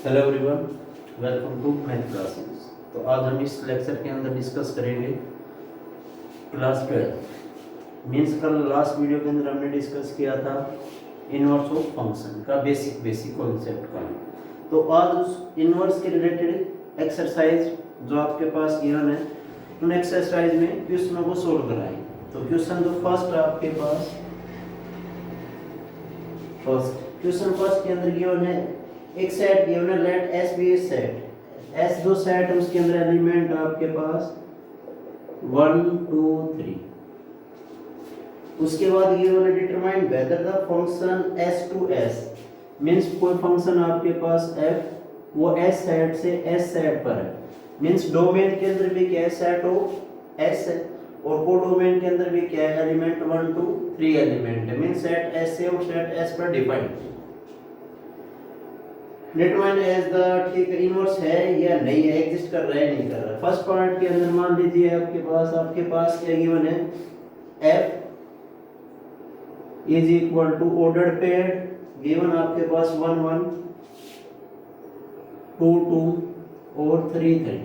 Hello everyone, welcome to math classes. तो आज हम इस लेक्चर के अंदर डिस्कस करेंगे क्लास 12 मीन्स कल लास्ट वीडियो के अंदर हमने डिस्कस किया था इनवर्स ऑफ फंक्शन का बेसिक कॉन्सेप्ट का। तो आज उस इनवर्स के रिलेटेड एक्सरसाइज जो आपके पास गिवन है उन एक्सरसाइज में क्वेश्चनों को सोल्व कराएंगे। तो क्वेश्चन जो फर्स्ट आपके पास फर्स्ट के अंदर गिवन है एक सेट गिवन है, late S B A set. S जो सेट है उसके अंदर एलिमेंट आपके पास 1 2 3। उसके बाद गिवन है determine whether the function S to S means कोई फंक्शन आपके पास f वो एस सेट से एस सेट पर है, मींस डोमेन के अंदर भी क्या है सेट ऑफ एस है और कोडोमेन के अंदर भी क्या है एलिमेंट 1 2 3 एलिमेंट है, मींस सेट एस से और सेट एस पर डिफाइंड। डिटरमाइन एज द ठीक इनवर्स है या नहीं है, एग्जिस्ट कर रहा है नहीं कर रहा। फर्स्ट पार्ट के अंदर मान लीजिए आपके पास क्या गिवन है f is equal to ordered pair given आपके पास 1 1 2 2 और 3 3।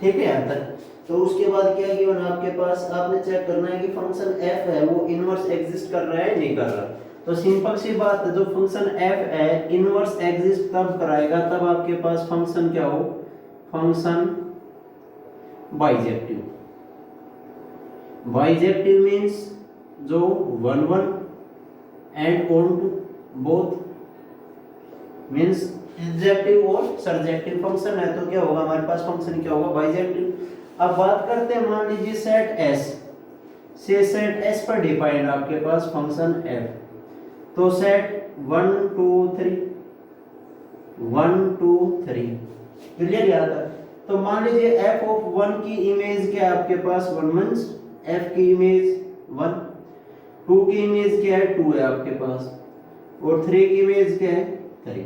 ठीक है यहाँ तक। तो उसके बाद क्या गिवन आपके पास, आपने चेक करना है कि फंक्शन f है वो इनवर्स एग्जिस्ट कर रहा है नहीं कर रहा। तो सिंपल सी बात है, जो फंक्शन f है इनवर्स एग्जिस्ट तब कराएगा तब आपके पास फंक्शन क्या हो, फंक्शन बाइजेक्टिव। बाइजेक्टिव मींस जो 1 1 and onto both means injective और सरजेक्टिव फंक्शन है। तो क्या होगा हमारे पास फंक्शन क्या होगा, बाइजेक्टिव। अब बात करते हैं, मान लीजिए सेट s से सेट s पर डिफाइंड आपके पास फंक्शन f। तो सेट 1 2 3 1 2 3 क्लियर याद है। तो मान लीजिए f ऑफ 1 की इमेज क्या है आपके पास 1 मींस f की इमेज 1, 2 की इमेज क्या है 2 है आपके पास और 3 की इमेज क्या है 3।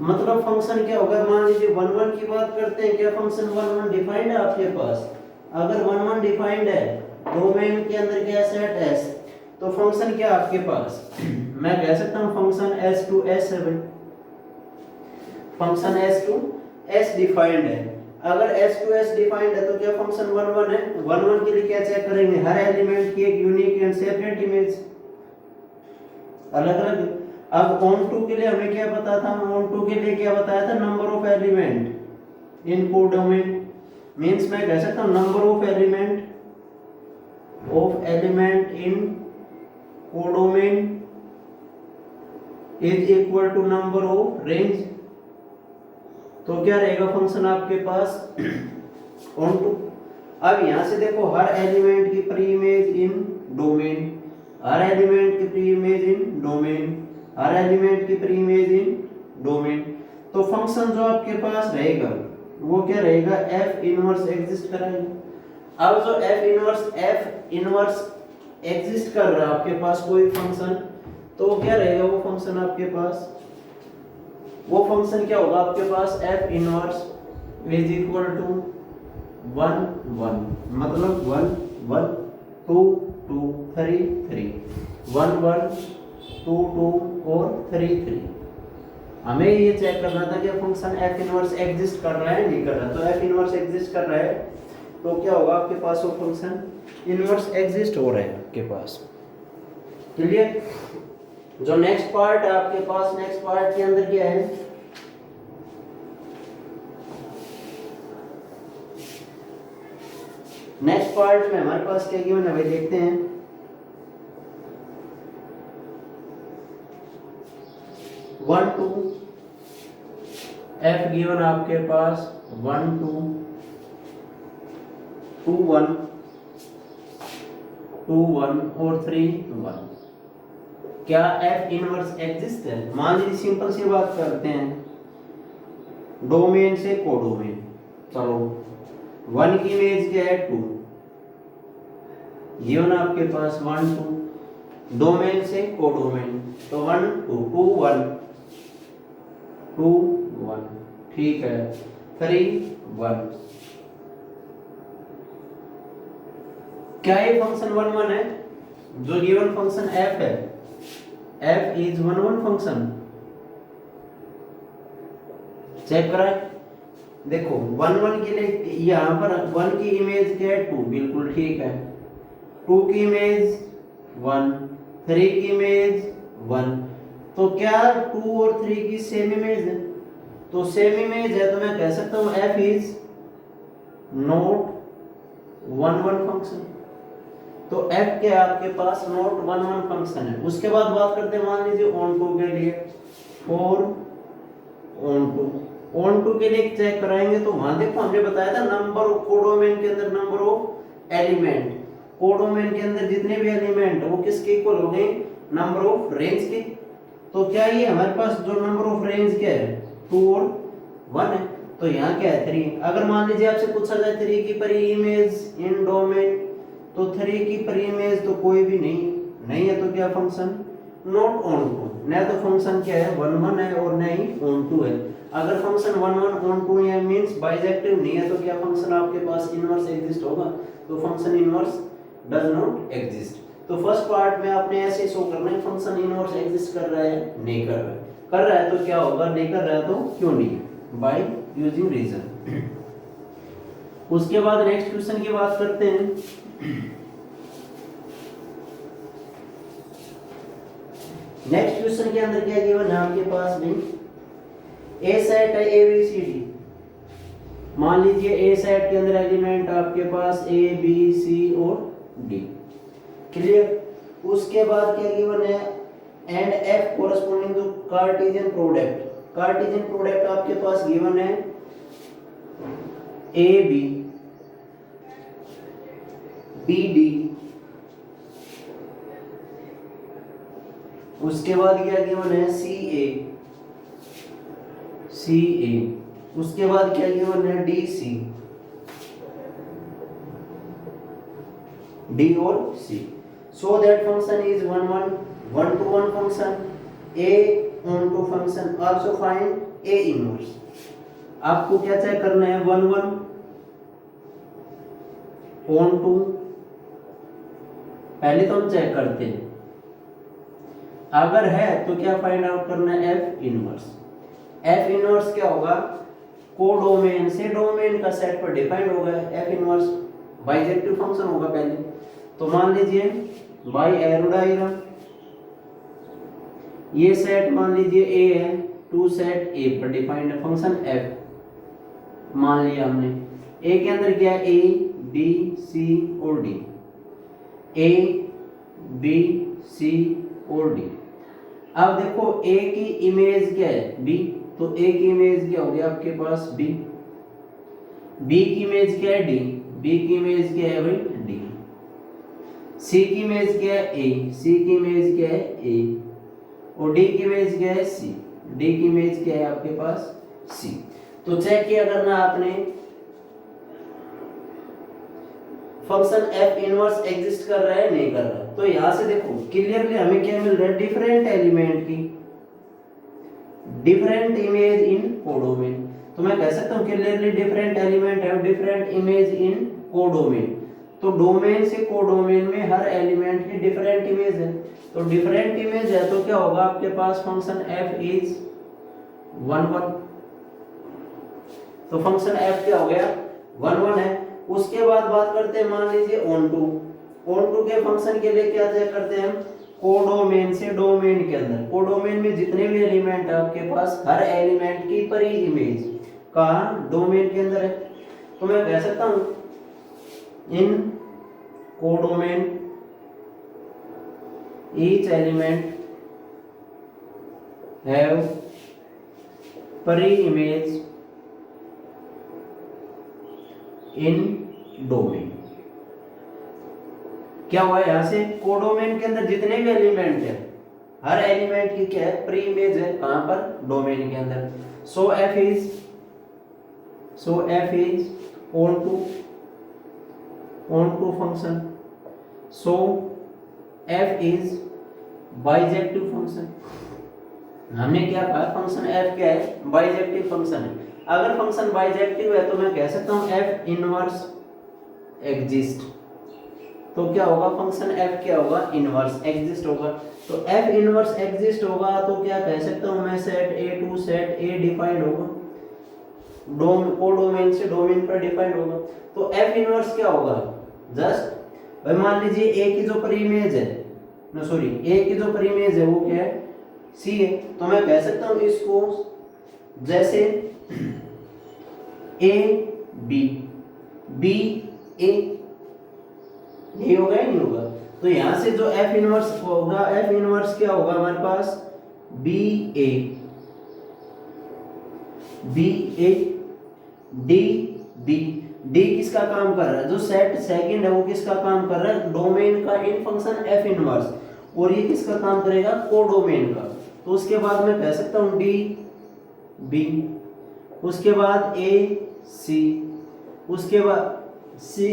मतलब फंक्शन क्या होगा, मान लीजिए 1 1 की बात करते हैं, क्या फंक्शन 1 1 डिफाइंड है आपके पास। अगर 1 1 डिफाइंड है डोमेन के अंदर क्या सेट s, तो फंक्शन क्या आपके पास मैं कह सकता हूं फंक्शन s टू s है भाई, function s to s defined है। अगर s टू s डिफाइंड है तो क्या फंक्शन 1 1 है। 1 1 के लिए क्या चेक करेंगे, हर एलिमेंट की एक यूनिक एंड सेपरेट इमेज अलग अलग। अब ऑन टू के लिए हमें क्या पता था, ऑन टू के लिए क्या बताया था, number of element in codomain means मैं कह सकता हूं number of element in codomain is equal to number of range. तो क्या रहेगा फंक्शन आपके पास ऑन टू। अब यहां से देखो हर एलिमेंट की प्री इमेज इन डोमेन, हर एलिमेंट की प्री इमेज इन डोमेन, हर एलिमेंट की प्री इमेज इन डोमेन। तो फंक्शन जो आपके पास रहेगा वो क्या रहेगा, f इनवर्स एग्जिस्ट कराएगा। अब जो f इनवर्स एग्जिस्ट कर रहा है आपके पास कोई फंक्शन, तो क्या रहेगा वो फंक्शन आपके पास, वो फंक्शन क्या होगा आपके पास f inverse is equal to 1 1 मतलब 1 1 2 2 3 3 1 1 2 2 और 3 3। हमें ये चेक करना था कि फंक्शन f इनवर्स एग्जिस्ट कर रहा है नहीं कर रहा। तो f इनवर्स एग्जिस्ट कर रहा है तो क्या होगा आपके पास वो फंक्शन इनवर्स एग्जिस्ट हो रहा है आपके पास। क्लियर। जो नेक्स्ट पार्ट है आपके पास, नेक्स्ट पार्ट के अंदर क्या है, नेक्स्ट पार्ट में हमारे पास क्या गिवन है भाई देखते हैं। वन टू f गिवन आपके पास 1 2 2 1 2 1 और 3 1। क्या f इनवर्स एग्जिस्ट है। मान लीजिए सिंपल सी बात करते हैं, डोमेन से कोडोमेन, चलो 1 की इमेज क्या है 2 गिवन आपके पास 1 2, डोमेन से कोडोमेन तो 1 2 2 1 2 1 ठीक है 3 1। क्या ये फंक्शन 1 1 है, जो गिवन फंक्शन f है f is 1 1 फंक्शन चेक कराए। देखो 1 1 के लिए यहाँ पर 1 की इमेज क्या है 2, बिल्कुल ठीक है। 2 की इमेज 1, 3 की इमेज 1, तो क्या 2 और 3 की सेम इमेज है? तो सेम इमेज है तो मैं कह सकता हूँ f इज नॉट 1 1 फंक्शन। तो f के आपके पास नॉट 1 1 फंक्शन है। उसके बाद बात करते हैं मान लीजिए ऑन टू के लिए, फॉर ऑन टू के लिए चेक कराएंगे तो वहां देखो हमने बताया था नंबर ऑफ कोडोमेन के अंदर नंबर ऑफ एलिमेंट, कोडोमेन के अंदर जितने भी एलिमेंट वो किसके इक्वल हो गए? नंबर ऑफ रेंज के। तो क्या ये हमारे पास जो नंबर ऑफ रेंज क्या है 2 और 1 है, तो यहाँ क्या है 3। अगर मान लीजिए आपसे पूछा जाए 3 की परी इमेज इन डोमेन, तो 3 की परी इमेज तो कोई भी नहीं है, तो क्या फंक्शन नॉट ऑन टू, न तो फंक्शन क्या है 1 1 है और न ही ऑन टू है। अगर फंक्शन 1 1 ऑन टू है मींस बाइजेक्टिव नहीं है, तो क्या फंक्शन आपके पास इनवर्स एग्जिस्ट होगा? तो function inverse does not exist. तो फर्स्ट पार्ट में आपने ऐसे शो करना है फंक्शन इनवर्स एग्जिस्ट कर रहा है, नहीं कर रहा है, कर रहा है तो क्या होगा, नहीं कर रहा है तो क्यों नहीं, बाय यूजिंग रीजन। उसके बाद नेक्स्ट क्वेश्चन की बात करते हैं। नेक्स्ट क्वेश्चन के अंदर क्या गिवन है आपके पास में, ए सेट है ए बी सी डी। मान लीजिए ए सेट के अंदर एलिमेंट आपके पास ए बी सी और डी, क्लियर। उसके बाद क्या गिवन है, and F corresponding to Cartesian product. Cartesian product आपके पास गिवन है ए बी बी डी। उसके बाद क्या गिवन है सी ए। उसके बाद क्या गिवन है डी सी, डी और C. So that function is 1 1 to 1 function, a on to function. Also find a inverse. आपको क्या चेक करना है 1 1 ऑन टू, पहले तो हम चेक करते हैं, अगर है तो क्या फाइंड आउट करना है एफ इनवर्स। एफ इनवर्स क्या होगा, कोडोमेन से डोमेन का सेट पर डिपेंड होगा। एफ इनवर्स बाइजेक्टिव फंक्शन होगा पहले, तो मान लीजिए बाई एरो डायग्राम, ये सेट मान लीजिए ए है, टू सेट ए पर डिफाइंड है फंक्शन एफ मान लिया हमने। ए के अंदर क्या है ए बी सी और डी, ए बी सी और डी। अब देखो ए की इमेज क्या है बी, तो ए की इमेज क्या हो गया आपके पास बी, बी की इमेज क्या है डी, बी की इमेज क्या है भाई डी। सी की इमेज क्या है ए, सी की इमेज क्या है ए, और डी की इमेज क्या है सी, डी की इमेज क्या है आपके पास सी। तो चेक किया करना आपने फंक्शन एफ इनवर्स एग्जिस्ट कर रहा है नहीं कर रहा है। तो यहां से देखो क्लियरली हमें क्या मिल रहा है, डिफरेंट एलिमेंट की डिफरेंट इमेज इन कोडोमेन। तो मैं कह सकता हूं clearly different element have different image in codomain. तो डोमेन से कोडोमेन में हर एलिमेंट की डिफरेंट इमेज है, तो डिफरेंट इमेज है तो क्या होगा आपके पास फंक्शन एफ इज 1 1। तो फंक्शन एफ क्या हो गया 1 1 है। उसके बाद बात करते हैं मान लीजिए ऑन टू। ऑन टू के फंक्शन के लिए क्या चेक करते हैं हम, कोडोमेन से डोमेन के अंदर, कोडोमेन में जितने भी एलिमेंट है आपके पास हर एलिमेंट की परी इमेज कहाँ डोमेन के अंदर है। तो मैं कह सकता हूं इन कोडोमेन ईच एलिमेंट हैव परी इमेज इन डोमेन। क्या हुआ यहां से, कोडोमेन के अंदर जितने भी एलिमेंट है हर एलिमेंट की क्या है प्री इमेज है कहां पर डोमेन के अंदर। So F is on to function, so F is bijective function. हमने क्या कहा फंक्शन एफ क्या है बाइजेक्टिव फंक्शन है। अगर फंक्शन बाइजेक्टिव है तो मैं कह सकता हूं एफ इनवर्स एग्जिस्ट। तो क्या होगा फंक्शन एफ क्या होगा इनवर्स एग्जिस्ट होगा। तो एफ इनवर्स एग्जिस्ट होगा तो क्या कह सकता हूं मैं set A to set A defined होगा। कोडोमेन से डोमेन पर डिफाइंड होगा। तो एफ इनवर्स क्या होगा, जस्ट भाई मान लीजिए ए की जो पर इमेज है, नो सॉरी, ए की जो पर इमेज है वो क्या है, सी है। तो मैं कह सकता हूं इसको जैसे ए बी, बी ए, ये होगा या नहीं होगा। तो यहां से जो एफ इनवर्स होगा, एफ इनवर्स क्या होगा हमारे पास, B A, B A D B. D किसका काम कर रहा है, जो सेट सेकंड है वो किसका काम कर रहा है, डोमेन का इन फंक्शन एफ इनवर्स, और ये किसका काम करेगा, कोडोमेन का। तो उसके बाद मैं कह सकता हूं डी बी, उसके बाद ए सी, उसके बाद सी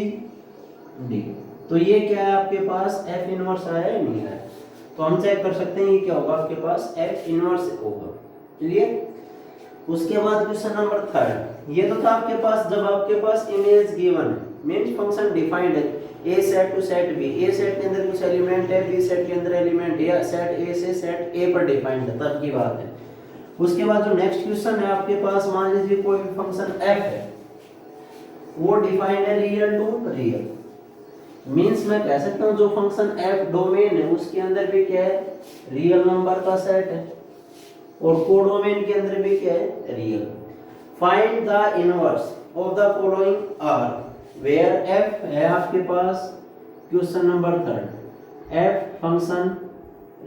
डी। तो ये क्या है आपके पास, एफ इनवर्स आया है नहीं आया। तो हम चेक कर सकते हैं ये क्या होगा आपके पास, एफ इनवर्स होगा। क्लियर। उसके बाद क्वेश्चन नंबर 3, ये तो था आपके पास जब आपके पास इमेज गिवन है, मींस फंक्शन डिफाइंड है, A set to set B, A set के अंदर कुछ एलिमेंट है, बी सेट के अंदर एलिमेंट है, या सेट ए से सेट ए पर डिफाइंड है, तब की बात है। उसके बाद जो नेक्स्ट क्वेश्चन है आपके पास, मान लीजिए कोई भी फंक्शन एफ है, वो डिफाइंड है रियल टू रियल, मींस मैं कह सकता हूं जो फंक्शन एफ डोमेन है उसके अंदर भी क्या है, रियल नंबर का सेट है, और कोडोमेन के अंदर भी क्या है, real. Find the inverse of the following R where F है आपके पास, question number 3, F function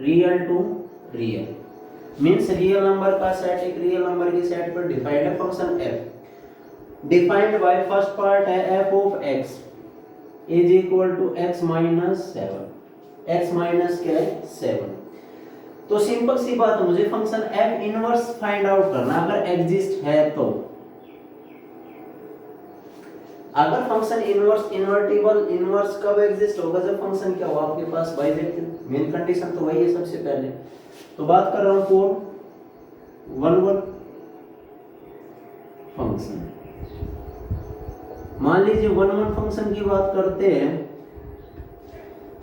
real to real, means real number का सेट एक रियल नंबर के सेट पर डिफाइंड है function F. Defined by first part है F of X is equal to X minus 7, X minus क्या है 7। तो simple सी बात है, मुझे function F inverse find out करना, अगर एग्जिस्ट है तो। अगर फंक्शन इनवर्स इन्वर्टिबल, इनवर्स कब एग्जिस्ट होगा, जब फंक्शन क्या हो आपके पास बाइजेक्टिव। मेन कंडीशन तो वही है सबसे पहले। तो बात कर रहा हूं फॉर 1 1 फंक्शन। मान लीजिए 1 1 फंक्शन की बात करते हैं,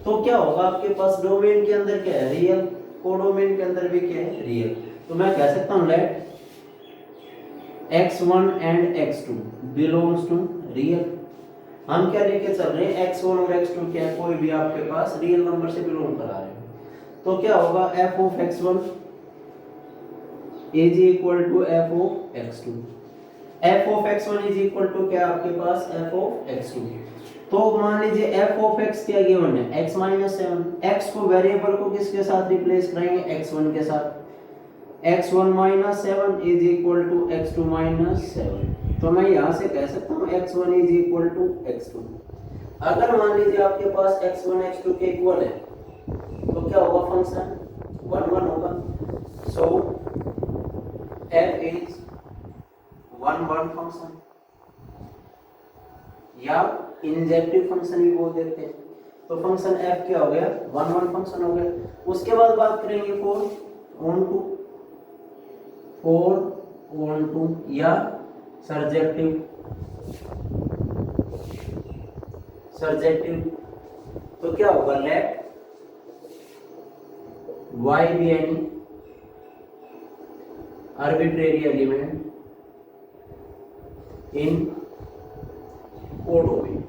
तो क्या होगा आपके पास, डोमेन के अंदर क्या है, रियल, कोडोमेन के अंदर भी क्या है, रियल। तो मैं कह सकता हूं let x1 and x2 belongs to real. हम क्या लेके चल रहे हैं, x1 और x2 क्या है, कोई भी आपके पास रियल नंबर से बिलोंग करा रहे हैं। तो क्या होगा, f of x1 is equal to f of x2, f of x1 is equal to क्या आपके पास, f ऑफ x2। तो मान लीजिए f ऑफ x क्या गिवन है, x माइनस 7, x को वेरिएबल को किसके साथ रिप्लेस करेंगे, x1 के साथ, x1 minus 7 is equal to x2 minus 7। तो मैं यहां से कह सकता हूं x1 is equal to x2। अगर मान लीजिए आपके पास x1 x2 के इक्वल है, तो क्या होगा, फंक्शन 1 1 होगा। सो f इज 1 1 फंक्शन, या इंजेक्टिव फंक्शन भी बोल देते हैं। तो फंक्शन f क्या हो गया, 1 1 फंक्शन हो गया। उसके बाद बात करेंगे 4 on 2 या सर्जेक्टिव। तो क्या होगा, let y be any arbitrary element in codomain.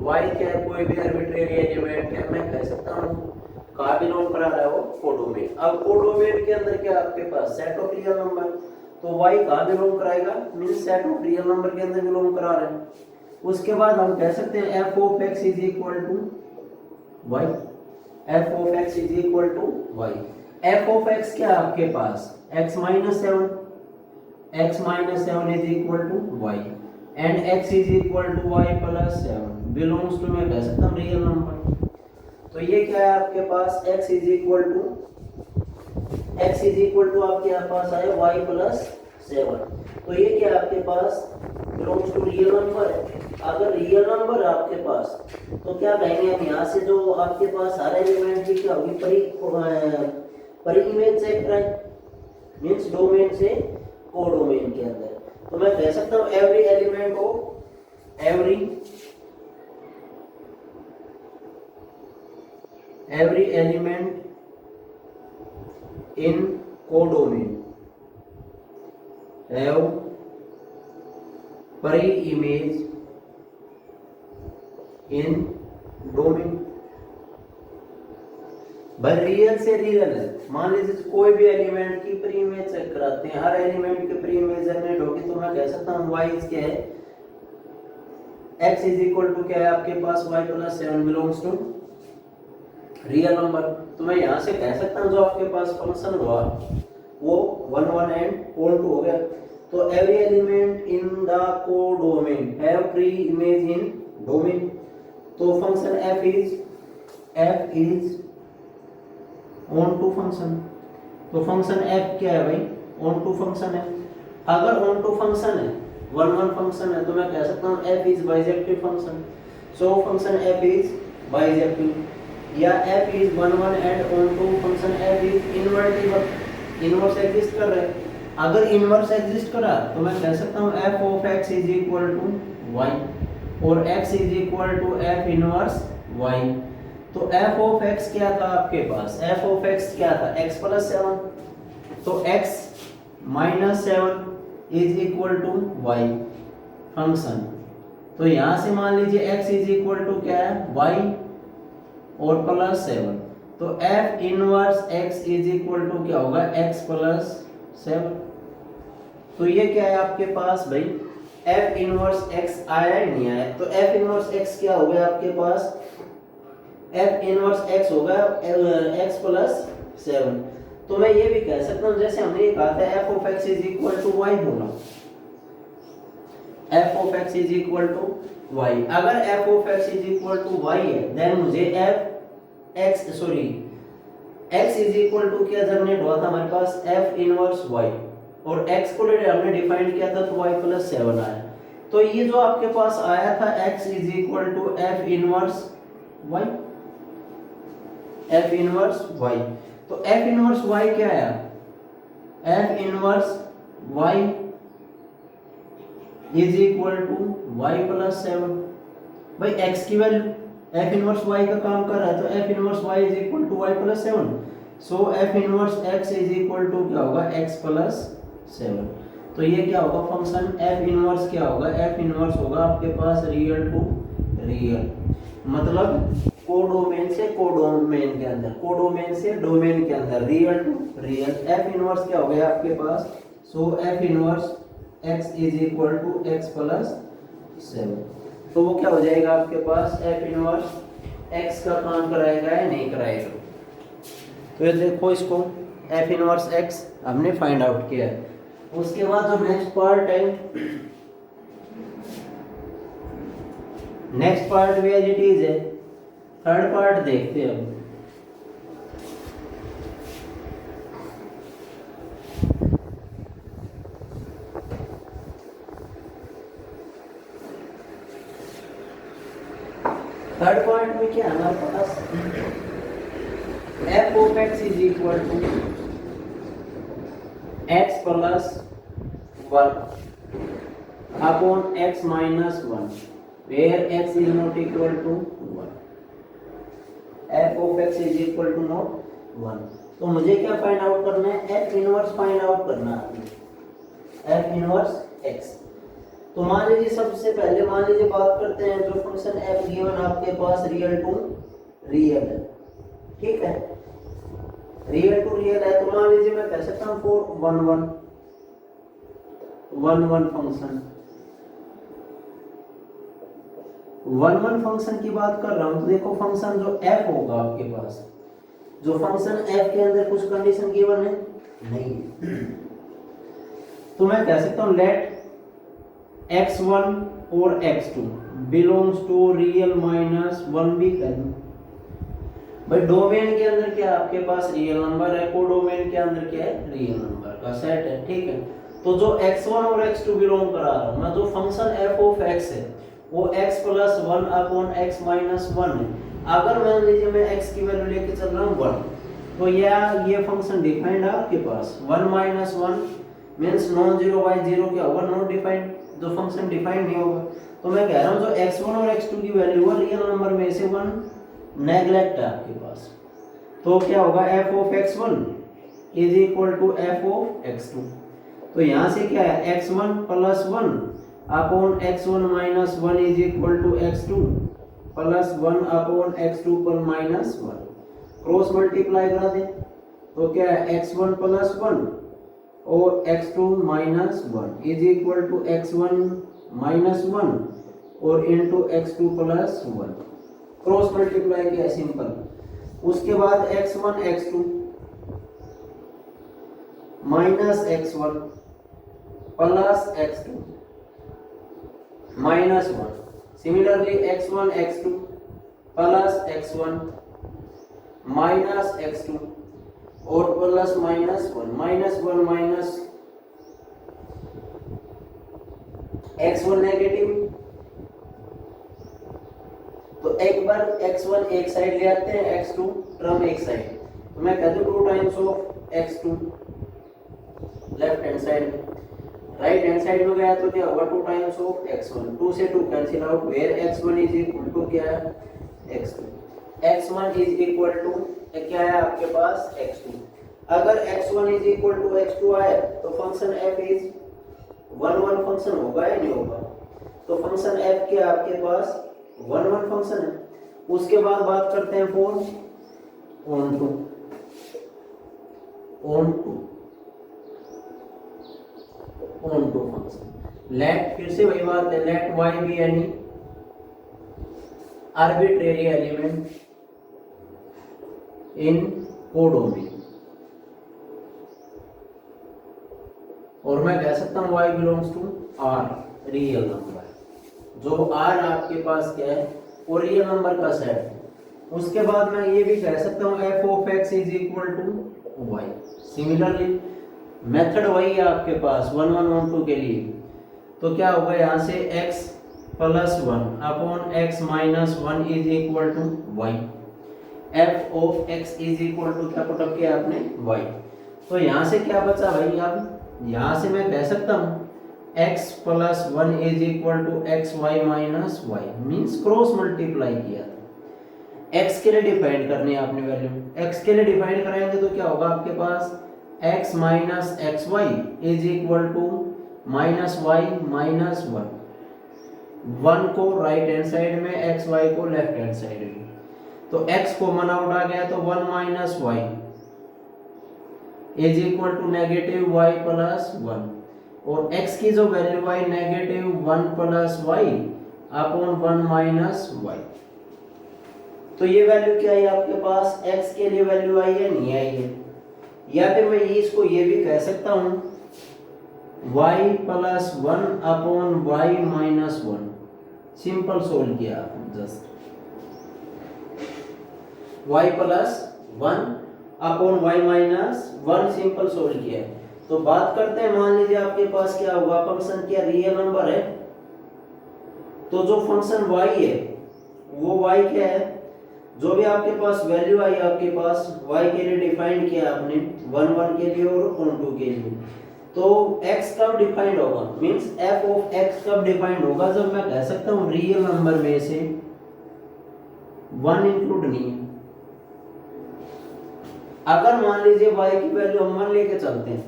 y क्या है, कोई भी आर्बिट्रेरी एलिमेंट है, मैं कह सकता हूं कहां बिलोंग करा रहा है वो, कोडोमेन। अब कोडोमेन के अंदर क्या आपके पास, सेट ऑफ रियल नंबर। तो y कहां बिलोंग कराएगा, means set of real number के अंदर बिलोंग करा रहा है। उसके बाद हम कह सकते हैं f of x is equal to y, f of x is equal to y। f of x क्या है आपके पास, x minus 7, x minus 7 is equal to y and x is equal to y plus 7 belongs to, मैं कह सकता हूं real number. तो ये क्या है आपके पास, x इज इक्वल टू आपके पास आया y प्लस 7। तो ये क्या है आपके पास, बिलोंग्स टू रियल नंबर है। अगर रियल नंबर है आपके पास, तो क्या कहेंगे हम, यहाँ से जो आपके पास सारे एलिमेंट की क्या होगी, परी इमेज चेक करें, मींस डोमेन से कोडोमेन के अंदर। तो मैं कह सकता हूं every element of every element in codomain have pre image in domain. भाई रियल से रियल है, मान लीजिए कोई भी एलिमेंट की प्री इमेज चेक कराते हैं, हर एलिमेंट की प्री इमेज जनरेट होगी, तो मैं कह सकता हूँ y क्या है, x इज इक्वल टू क्या है आपके पास y plus 7 belongs to real number. तो मैं यहाँ से कह सकता हूँ जो आपके पास फंक्शन हुआ वो 1 1 एंड ऑन 2 हो गया। तो every element in the codomain have pre image in domain. तो function f is on to function. तो फंक्शन f क्या है भाई, ऑन टू फंक्शन है। अगर ऑन टू फंक्शन है, 1 1 फंक्शन है, तो मैं कह सकता हूँ f is bijective function. So function f is bijective, या f is 1 1 and on to function f is invertible, inverse exist कर रहा है। अगर इनवर्स एग्जिस्ट करा तो मैं कह सकता हूँ f of x is equal to y और x is equal to f inverse y। तो f ऑफ x क्या था आपके पास, f ऑफ x क्या था, x प्लस 7। तो x minus 7 is equal to y function. तो यहां से मान लीजिए x इज इक्वल टू क्या है, y और प्लस 7। तो f inverse x is equal to क्या होगा, x प्लस 7। तो ये क्या है आपके पास भाई, f इनवर्स x आया ही नहीं आया। तो f इनवर्स x क्या हो गया आपके पास, f इनवर्स x होगा x प्लस 7। तो मैं ये भी कह सकता हूँ जैसे हमने ये कहा था f of x is equal to y बोला, f of x is equal to y। अगर f of x is equal to y है देन मुझे x इज इक्वल टू क्या जनरेट हुआ था हमारे पास, f इनवर्स y, और x को हमने डिफाइन किया था तो y प्लस 7 आया। तो ये जो आपके पास आया था x is equal to f inverse y, f inverse y। तो f इनवर्स y क्या आया, f inverse y is equal to y plus 7। भाई x की वैल्यू f इनवर्स y का काम कर रहा है, तो f inverse y is equal to y plus 7। So f inverse x is equal to क्या होगा, x प्लस 7। तो ये क्या होगा फंक्शन f इनवर्स क्या होगा, f इनवर्स होगा आपके पास रियल टू रियल, मतलब कोडोमेन से कोडोमेन के अंदर, कोडोमेन से डोमेन के अंदर, real to real. f inverse क्या हो गया आपके पास, so f inverse x is equal to x plus 7। तो वो क्या हो जाएगा आपके पास, f इनवर्स x का काम कराएगा या नहीं कराएगा। तो ये देखो इसको f इनवर्स x हमने फाइंड आउट किया है। उसके बाद जो नेक्स्ट पार्ट है, नेक्स्ट पार्ट भी एज इट इज है, थर्ड पार्ट देखते हैं अब। थर्ड पार्ट में क्या हमारे पास, f of x is equal to x plus 1 upon x minus 1 where x is not equal to 1, f of x is equal to not 1। तो मुझे क्या फाइंड आउट करना है, f इनवर्स फाइंड आउट करना है, f इनवर्स x। तो मान लीजिए सबसे पहले मान लीजिए बात करते हैं जो फंक्शन f गिवन आपके पास रियल टू रियल है, ठीक है, रियल टू रियल है। तो मान लीजिए मैं कह सकता हूँ फॉर 1 1 फंक्शन, 1 1 फंक्शन की बात कर रहा हूं। तो देखो फंक्शन जो f होगा आपके पास, जो फंक्शन f के अंदर कुछ कंडीशन गिवन है नहीं, तो मैं कह सकता हूं लेट x1 और x2 belongs to real minus 1 भी कह दूं। भाई डोमेन के अंदर क्या आपके पास रियल नंबर है, कोडोमेन के अंदर क्या है, रियल नंबर का सेट है, ठीक है। तो जो x1 और x2 बिलोंग करा रहा हूं मैं, जो फंक्शन f ऑफ x है वो x plus 1 upon x minus 1 है। अगर मान लीजिए मैं x की वैल्यू लेके चल रहा हूँ 1, तो ये फंक्शन डिफाइंड है आपके पास, 1 minus 1 means non zero by zero क्या होगा, नॉट डिफाइंड, जो फंक्शन डिफाइंड नहीं होगा। तो मैं कह रहा हूँ जो x1 और x2 की वैल्यू है रियल नंबर में से 1 नेग्लेक्ट है आपके पास, तो क्या होगा f of x1 is equal to f of x2। तो यहाँ से क्या है x1 plus 1 upon x1 minus 1 is equal to x2 plus 1 upon x2 पर माइनस 1 क्रॉस मल्टीप्लाई करा दे तो क्या है x1 प्लस 1 और x2 minus 1 is equal to x1 minus 1 और into x2 plus 1 cross multiply किया सिंपल। उसके बाद x1 x2 minus x1 plus x2 minus 1 similarly x1 x2 plus x1 minus x2 और plus minus 1 minus x1 negative तो एक बार x1 एक side ले आते हैं x2 टर्म एक साइड तो मैं कहता हूं 2 times of x2 left hand side right hand side में गया तो क्या होगा 2 टाइम्स ऑफ x1 2 से 2 cancel out where x1 is equal to क्या है x2 x1 is equal to क्या है आपके पास x2 अगर x1 is equal to x2 आए तो फंक्शन f इज 1 1 फंक्शन होगा या नहीं होगा तो फंक्शन f के आपके पास 1 1 फंक्शन है। उसके बाद बात करते हैं for on to function let फिर से वही बात है let y be any arbitrary element in codomain और मैं कह सकता हूं y belongs to r real number जो r आपके पास क्या है वो रियल नंबर का सेट है। उसके बाद मैं ये भी कह सकता हूं f of x is equal to y similarly method वही है आपके पास 1 1 1 2 के लिए तो क्या होगा यहाँ से x plus 1 upon x minus 1 is equal to y f of x is equal to क्या पुट अप किया आपने y तो यहाँ से क्या बचा भाई अब यहाँ से मैं कह सकता हूँ x plus 1 is equal to X Y minus Y means cross multiply किया था x के लिए डिफाइन करनी है आपने वैल्यू x के लिए डिफाइन करेंगे तो क्या होगा आपके पास x minus X Y is equal to minus Y minus 1 को राइट हैंड साइड में एक्स वाई को लेफ्ट हैंड साइड में तो x कॉमन आउट आ गया तो 1 minus Y is equal to negative Y plus 1 और x की जो वैल्यू आई negative 1 plus Y upon 1 minus Y तो ये वैल्यू क्या है आपके पास x के लिए वैल्यू आई है नहीं आई है या फिर मैं इसको ये भी कह सकता हूं y plus 1 upon y minus 1 simple solve किया just y plus 1 upon y minus 1 simple solve किया तो बात करते हैं मान लीजिए आपके पास क्या होगा फंक्शन क्या रियल नंबर है तो जो फंक्शन y है वो y क्या है जो भी आपके पास वैल्यू आई आपके पास y के लिए डिफाइन किया आपने 1 1 के लिए और ऑन 2 के लिए तो x कब डिफाइंड होगा मींस f ऑफ x कब डिफाइंड होगा जब मैं कह सकता हूं रियल नंबर में से 1 इंक्लूड नहीं है अगर मान लीजिए y की वैल्यू हम 1 लेके चलते हैं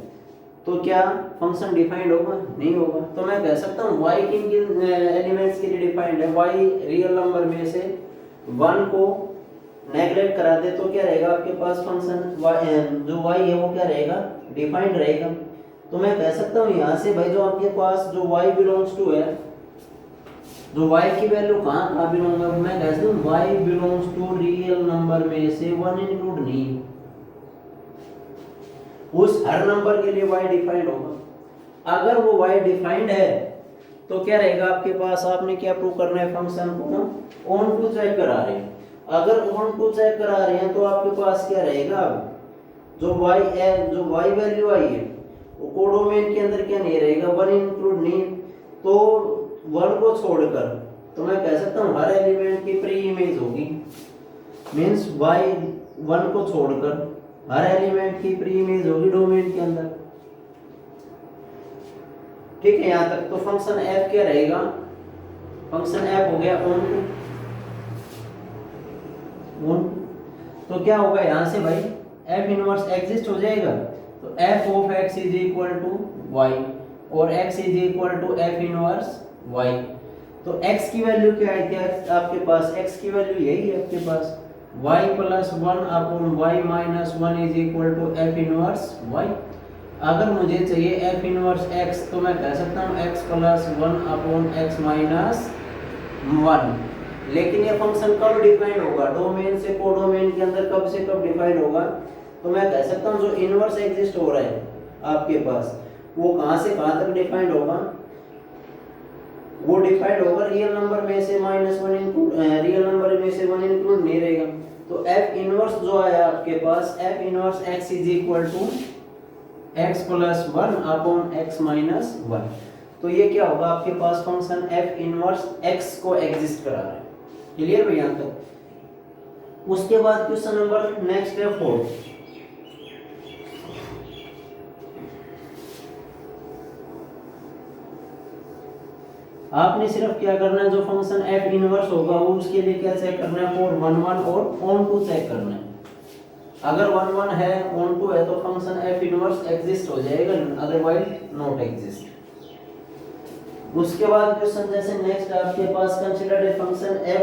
तो क्या फंक्शन डिफाइंड होगा नहीं होगा तो मैं कह सकता हूं y किन एलिमेंट्स के लिए डिफाइंड है y रियल नंबर में से 1 को नेगलेक्ट करा दे तो क्या रहेगा आपके पास फंक्शन जो y है वो क्या रहेगा डिफाइंड रहेगा तो मैं कह सकता हूं यहां से भाई जो आपके पास जो y बिलोंग्स टू है जो y की वैल्यू कहां बिलोंग है मैं कह सकता हूं y belongs to real number में से 1 इंक्लूड नहीं उस हर नंबर के लिए y डिफाइंड होगा अगर वो y डिफाइंड है तो क्या रहेगा आपके पास आपने क्या प्रूव करना है फंक्शन को ऑन टू चेक करा रहे हैं अगर ऑन टू चेक करा रहे हैं तो आपके पास क्या रहेगा जो y वैल्यू आई है वो कोडोमेन के अंदर क्या नहीं रहेगा 1 इंक्लूड नहीं तो 1 को छोड़कर तो मैं कह सकता हूं हर एलिमेंट की प्री इमेज होगी मींस y 1 को छोड़कर हर एलिमेंट की प्री इमेज होगी डोमेन के अंदर ठीक है यहां तक तो फंक्शन f क्या रहेगा फंक्शन f हो गया ऑन तो क्या होगा यहां से भाई f इनवर्स एग्जिस्ट हो जाएगा तो f of x is equal to y और x is equal to f inverse y। तो x की वैल्यू क्या है, क्या आपके पास x की वैल्यू यही है आपके पास y plus 1 upon y minus 1 is equal to f inverse y। अगर मुझे चाहिए f इनवर्स x तो मैं कह सकता हूँ x plus 1 upon x minus 1। लेकिन ये फंक्शन कब डिफाइंड होगा, डोमेन से कोडोमेन के अंदर कब से कब डिफाइंड होगा, तो मैं कह सकता हूँ जो इनवर्स एग्जिस्ट हो रहा है आपके पास वो कहाँ से कहाँ तक डिफाइंड होगा, वो डिफाइंड होगा रियल नंबर में से -1 इंक्लूड, रियल नंबर में से 1 इंक्लूड नहीं रहेगा। तो f इनवर्स जो आया आपके पास f inverse x is equal to x plus 1 upon x minus 1। तो ये क्या होगा आपके पास फंक्शन f इनवर्स x को एग्जिस्ट करा रहा है। क्लियर है यहाँ तक। उसके बाद क्वेश्चन नंबर नेक्स्ट है 4। आपने सिर्फ क्या करना है, जो फंक्शन f इनवर्स होगा वो उसके लिए क्या चेक करना है, फॉर 1 1 और ऑन टू चेक करना है। अगर 1 1 है ऑन टू है तो फंक्शन f इनवर्स एग्जिस्ट हो जाएगा, अदरवाइज नॉट एग्जिस्ट। उसके बाद क्वेश्चन जैसे नेक्स्ट आपके पास consider a function f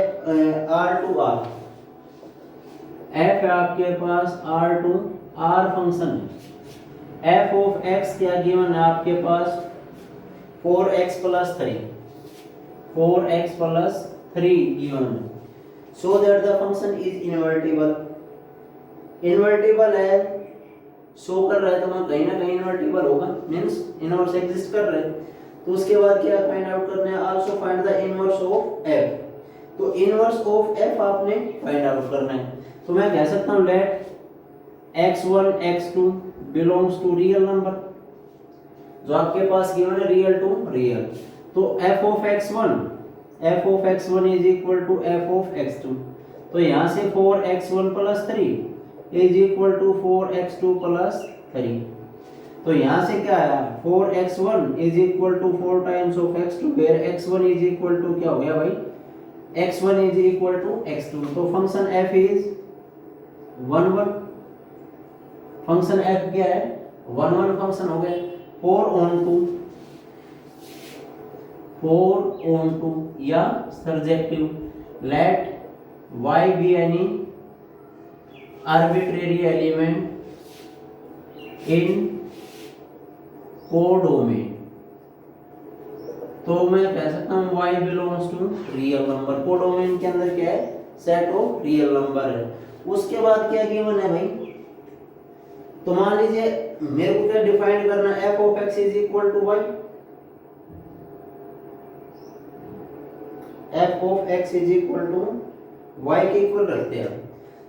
r to r। f है आपके पास r टू r फंक्शन है। f ऑफ x क्या गिवन है आपके पास 4x plus 3, 4x plus 3 given है। So that the function is invertible. Invertible है शो कर रहा है तो मैं कहीं ना कहीं इनवर्टिबल होगा, मींस इनवर्स एग्जिस्ट कर रहा है। तो उसके बाद क्या फाइंड आउट करना है, also find the inverse of f। तो इनवर्स ऑफ f आपने फाइंड आउट करना है। तो मैं कह सकता हूं let x1 x2 belongs to real number, जो आपके पास गिवन है रियल टू रियल। तो f of x1 is equal to f of x2। तो यहां से 4x1 plus 3 is equal to 4x2 plus 3। तो यहां से क्या आया 4x1 is equal to 4 times of x2 where x1 is equal to क्या हो गया भाई, x1 is equal to x2। तो function f is 1 1। Function f क्या है 1 1 फंक्शन हो गया। 4 on 2 या surjective let y be any arbitrary element in codomain. तो मैं कह सकता हूँ y belongs to real number. Codomain के अंदर क्या है, सेट ऑफ रियल नंबर है। उसके बाद क्या गिवन है भाई, तो मान लीजिए मेरे को क्या डिफाइन करना है, f of x is equal to y। f of x is equal to y के इक्वल रखते हैं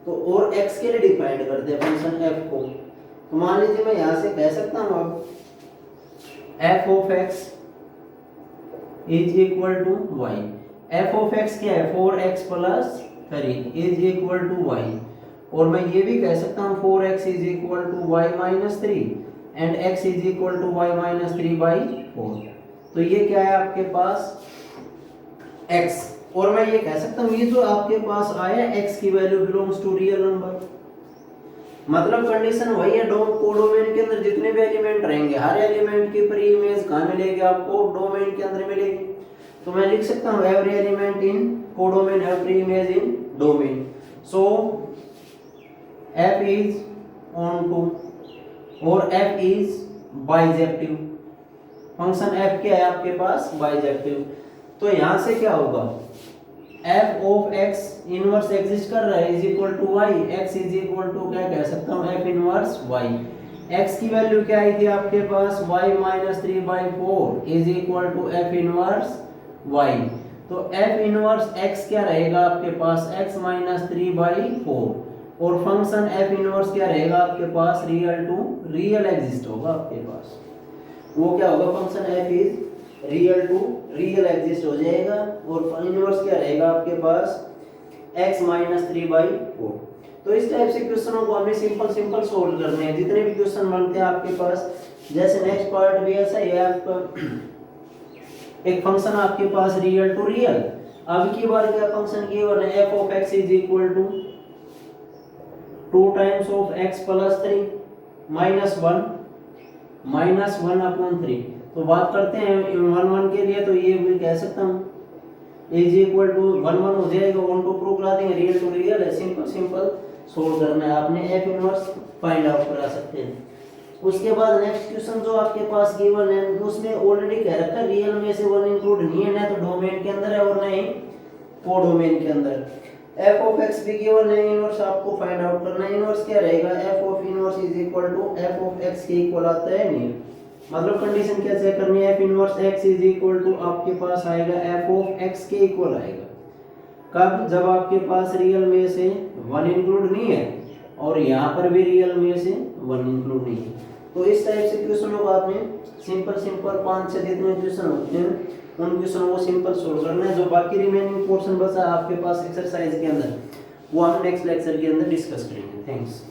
तो, और x के लिए डिफाइन करते हैं फंक्शन f को। तो मान लीजिए मैं यहां से कह सकता हूं अब f of x is equal to y। f of x क्या है 4x plus 3 is equal to y। और मैं ये भी कह सकता हूँ 4x is equal to y minus 3 and x is equal to y minus 3 by 4। तो ये क्या है आपके पास x। और मैं ये कह सकता हूँ ये जो आपके पास आया x की value belongs to real number. मतलब कंडीशन वही है, कोडोमेन के अंदर जितने भी एलिमेंट रहेंगे हर एलिमेंट की प्री इमेज कहाँ मिलेगी आपको, डोमेन के अंदर मिलेगी। तो मैं लिख सकता हूँ every element in codomain have pre image in domain. So f is on to और f is bijective. Function f क्या है आपके पास बाइजेक्टिव। तो यहां से क्या होगा f of x inverse exist कर रहा है is equal to y। x is equal to क्या कह सकता हूं f इनवर्स y। x की वैल्यू क्या आई थी आपके पास y minus 3 by 4 is equal to f inverse y। तो f इनवर्स x क्या रहेगा आपके पास x माइनस 3 बाई 4 और फंक्शन f इनवर्स क्या रहेगा आपके पास रियल टू रियल एग्जिस्ट होगा आपके पास। वो क्या होगा function f is real to real exist हो जाएगा और इनवर्स क्या रहेगा आपके पास x माइनस 3 बाई 4। तो इस टाइप से क्वेश्चनों को हमें सिंपल सोल्व करने हैं जितने भी क्वेश्चन बनते हैं आपके पास। जैसे नेक्स्ट पार्ट भी ऐसा ही है आपका, एक फंक्शन आपके पास रियल टू रियल। अब की बार क्या फंक्शन गिवन है f of x is equal to 2 times of x plus 3 minus 1 upon 3। तो बात करते हैं 1 1 के लिए, तो ये भी कह सकता हूँ इज इक्वल टू 1 1 हो जाएगा, 1 2 प्रूफ ला देंगे, रियल टू रियल है, सिंपल सोल्व करना है आपने, एफ इनवर्स फाइंड आउट करा सकते हैं। उसके बाद नेक्स्ट क्वेश्चन जो आपके पास गिवन है उसमें ऑलरेडी कह रखा है रियल में से 1 इंक्लूड नहीं है, ना तो डोमेन के अंदर है और ना ही कोडोमेन के अंदर। एफ ऑफ एक्स भी गिवन है, इनवर्स आपको फाइंड आउट करना है। इनवर्स क्या रहेगा, f of inverse is equal to f of x के इक्वल आता है नहीं, मतलब कंडीशन क्या चेक करनी है, f inverse x is equal to आपके पास आएगा एफ ऑफ एक्स के इक्वल आएगा। कब, जब आपके पास रियल में से 1 इंक्लूड नहीं है और यहाँ पर भी रियल में से 1 इंक्लूड नहीं है। तो इस टाइप से क्वेश्चनों को आपने सिंपल 5 से जितने क्वेश्चन होते हैं उन क्वेश्चनों को सिंपल सोल्व करना है। जो बाकी रिमेनिंग पोर्शन बचा आपके पास एक्सरसाइज के अंदर वो हम नेक्स्ट लेक्चर के अंदर डिस्कस करेंगे। थैंक्स।